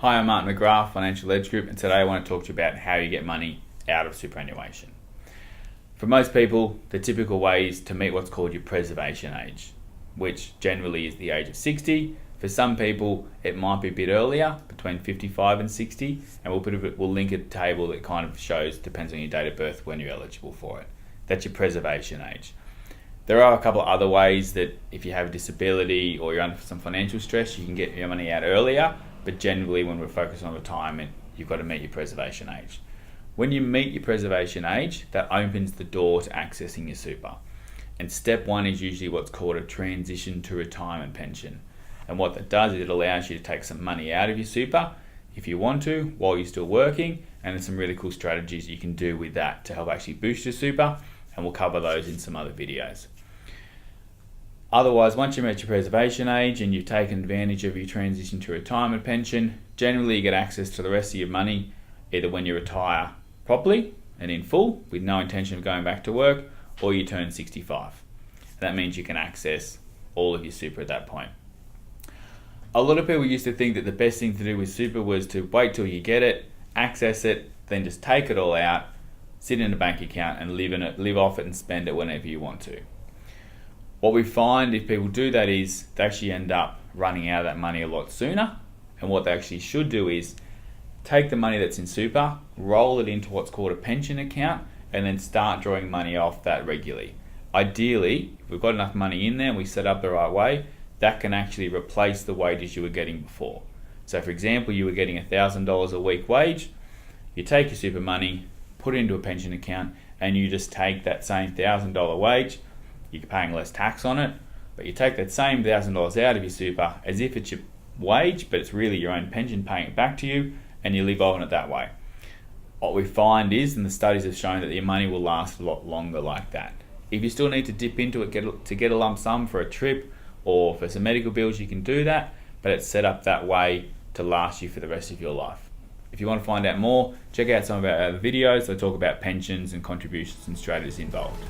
Hi, I'm Martin McGrath, Financial Edge Group, and today I want to talk to you about how you get money out of superannuation. For most people, the typical way is to meet what's called your preservation age, which generally is the age of 60. For some people, it might be a bit earlier, between 55 and 60, and we'll link a table that kind of shows, depends on your date of birth, when you're eligible for it. That's your preservation age. There are a couple of other ways that if you have a disability or you're under some financial stress, you can get your money out earlier. But generally, when we're focused on retirement, you've got to meet your preservation age. When you meet your preservation age, that opens the door to accessing your super. And step one is usually what's called a transition to retirement pension. And what that does is it allows you to take some money out of your super if you want to while you're still working. And there's some really cool strategies you can do with that to help actually boost your super. And we'll cover those in some other videos. Otherwise, once you reach your preservation age and you've taken advantage of your transition to retirement pension, generally you get access to the rest of your money either when you retire properly and in full with no intention of going back to work, or you turn 65. That means you can access all of your super at that point. A lot of people used to think that the best thing to do with super was to wait till you get it, access it, then just take it all out, sit in a bank account and live off it and spend it whenever you want to. What we find if people do that is they actually end up running out of that money a lot sooner. And what they actually should do is take the money that's in super, roll it into what's called a pension account, and then start drawing money off that regularly. Ideally, if we've got enough money in there and we set up the right way, that can actually replace the wages you were getting before. So for example, you were getting $1,000 a week wage, you take your super money, put it into a pension account, and you just take that same $1,000 wage. You're paying less tax on it, but you take that same $1,000 out of your super as if it's your wage, but it's really your own pension paying it back to you, and you live on it that way. What we find is, and the studies have shown, that your money will last a lot longer like that. If you still need to dip into it to get a lump sum for a trip or for some medical bills, you can do that, but it's set up that way to last you for the rest of your life. If you want to find out more, check out some of our other videos that talk about pensions and contributions and strategies involved.